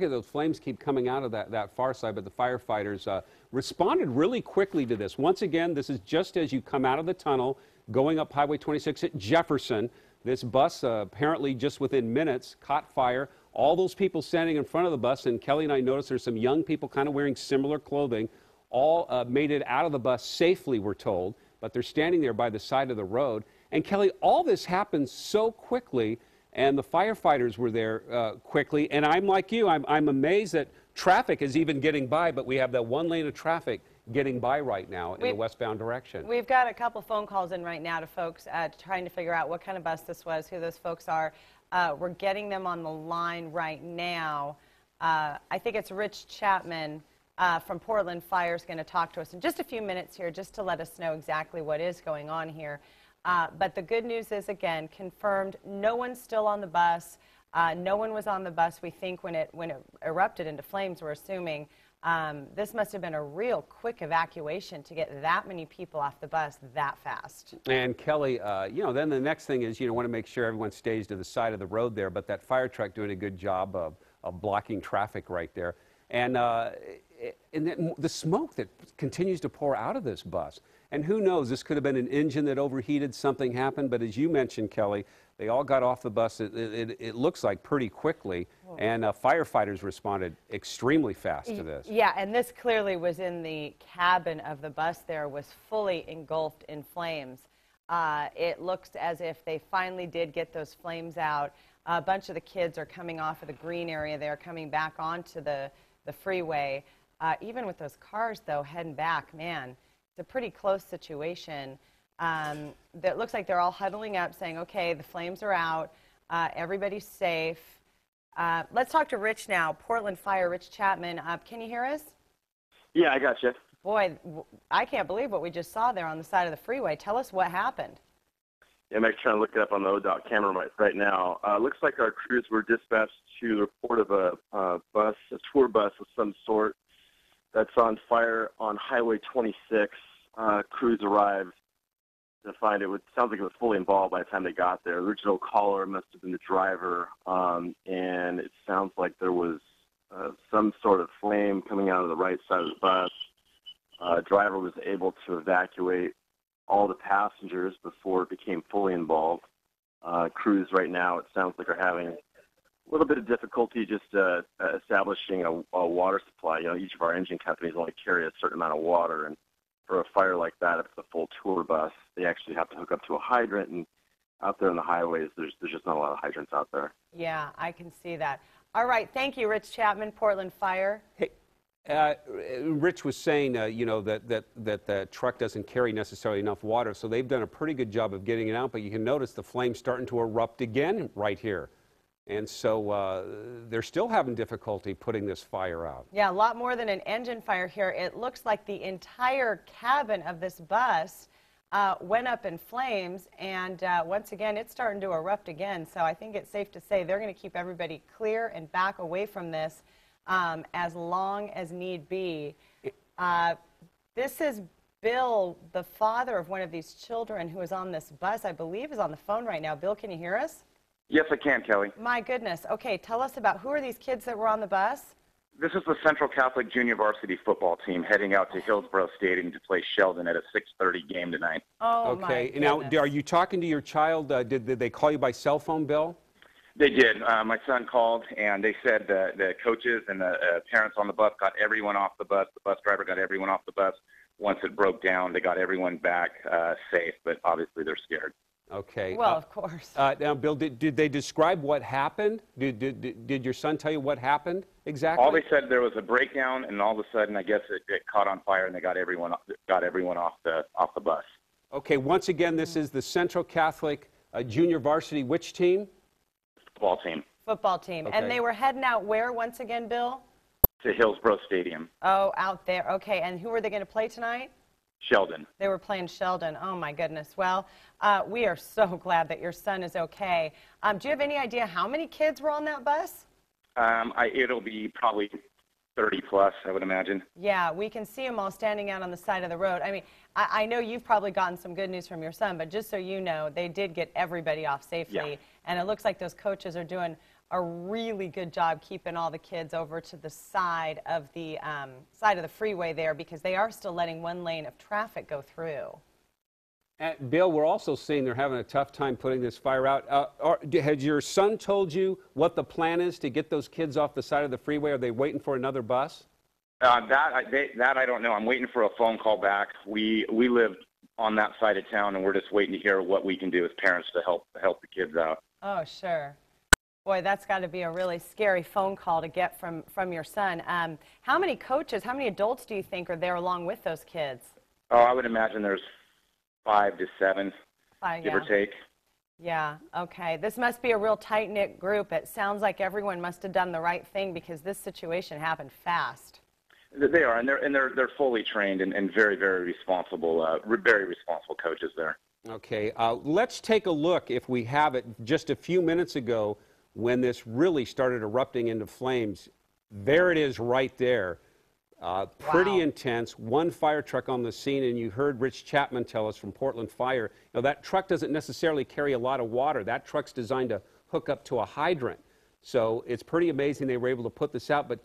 Those flames keep coming out of that far side, but the firefighters responded really quickly to this. Once again, this is just as you come out of the tunnel going up Highway 26 at Jefferson. This bus, apparently just within minutes, caught fire. All those people standing in front of the bus, and Kelly and I noticed there's some young people kind of wearing similar clothing, all made it out of the bus safely, we're told, but they're standing there by the side of the road. And Kelly, all this happened so quickly, and the firefighters were there quickly. And I'm like you, I'm amazed that traffic is even getting by, but we have that one lane of traffic getting by right now in the westbound direction. We've got a couple phone calls in right now to folks trying to figure out what kind of bus this was, who those folks are. We're getting them on the line right now. I think it's Rich Chapman from Portland Fire is going to talk to us in just a few minutes here, just to let us know exactly what is going on here. But the good news is, again, confirmed, no one's still on the bus. No one was on the bus, we think, when it erupted into flames, we're assuming. This must have been a real quick evacuation to get that many people off the bus that fast. And Kelly, then the next thing is, want to make sure everyone stays to the side of the road there, but that fire truck doing a good job of blocking traffic right there. And the smoke that continues to pour out of this bus. And who knows, this could have been an engine that overheated, something happened, but as you mentioned, Kelly, they all got off the bus, it looks like pretty quickly, and firefighters responded extremely fast to this. Yeah, and this clearly was in the cabin of the bus there, was fully engulfed in flames. It looks as if they finally did get those flames out. A bunch of the kids are coming off of the green area there, coming back onto the freeway. Even with those cars, though, heading back, man, it's a pretty close situation. That looks like they're all huddling up saying, okay, the flames are out, everybody's safe. Let's talk to Rich now, Portland Fire, Rich Chapman. Can you hear us? Yeah, I got you. Boy, I can't believe what we just saw there on the side of the freeway. Tell us what happened. Yeah, I'm actually trying to look it up on the ODOT camera right now. Looks like our crews were dispatched to the report of a tour bus of some sort that's on fire on Highway 26. Crews arrived to find sounds like it was fully involved by the time they got there. The original caller must have been the driver, and it sounds like there was some sort of flame coming out of the right side of the bus. Driver was able to evacuate all the passengers before it became fully involved. Crews right now, it sounds like, are having a little bit of difficulty just establishing a water supply. Each of our engine companies only carry a certain amount of water, and for a fire like that, if it's a full tour bus, they actually have to hook up to a hydrant, and out there on the highways, there's just not a lot of hydrants out there. Yeah, I can see that. All right, thank you, Rich Chapman, Portland Fire. Hey, Rich was saying, that the truck doesn't carry necessarily enough water, so they've done a pretty good job of getting it out, but you can notice the flames starting to erupt again right here. And so they're still having difficulty putting this fire out. Yeah, a lot more than an engine fire here. It looks like the entire cabin of this bus went up in flames, and once again, it's starting to erupt again. So I think it's safe to say they're going to keep everybody clear and back away from this as long as need be. This is Bill, the father of one of these children who is on this bus, I believe is on the phone right now. Bill, can you hear us? Yes, I can, Kelly. My goodness. Okay, tell us about who are these kids that were on the bus? This is the Central Catholic Junior Varsity football team heading out to Hillsboro Stadium to play Sheldon at a 6:30 game tonight. Oh, okay. My goodness. Now, are you talking to your child? Did they call you by cell phone, Bill? They did. My son called, and they said the coaches and the parents on the bus got everyone off the bus. The bus driver got everyone off the bus. Once it broke down, they got everyone back safe, but obviously they're scared. Okay. Well, of course. Now, Bill, did they describe what happened? Did your son tell you what happened exactly? All they said, there was a breakdown, and all of a sudden, I guess it caught on fire, and they got everyone off the bus. Okay. Once again, this is the Central Catholic Junior Varsity. Which team? Football team. Football team. Okay. And they were heading out where once again, Bill? To Hillsboro Stadium. Oh, out there. Okay. And who are they going to play tonight? Sheldon. They were playing Sheldon. Oh, my goodness. Well, we are so glad that your son is okay. Do you have any idea how many kids were on that bus? It'll be probably 30 plus, I would imagine. Yeah, we can see them all standing out on the side of the road. I mean, I know you've probably gotten some good news from your son, but just so you know, they did get everybody off safely. Yeah. And it looks like those coaches are doing a really good job keeping all the kids over to the side of the freeway there, because they are still letting one lane of traffic go through. Bill, we're also seeing they're having a tough time putting this fire out. Has your son told you what the plan is to get those kids off the side of the freeway? Are they waiting for another bus? That I don't know. I'm waiting for a phone call back. We live on that side of town, and we're just waiting to hear what we can do as parents to help the kids out. Oh, sure. Boy, that's got to be a really scary phone call to get from your son. How many coaches, how many adults do you think are there along with those kids? Oh, I would imagine there's 5 to 7, give or take. Yeah, okay. This must be a real tight-knit group. It sounds like everyone must have done the right thing, because this situation happened fast. They are, and they're fully trained and very, very responsible coaches there. Okay, let's take a look, if we have it, just a few minutes ago when this really started erupting into flames. There it is right there. Pretty intense. One fire truck on the scene, and you heard Rich Chapman tell us from Portland Fire. Now, that truck doesn't necessarily carry a lot of water. That truck's designed to hook up to a hydrant. So it's pretty amazing they were able to put this out. But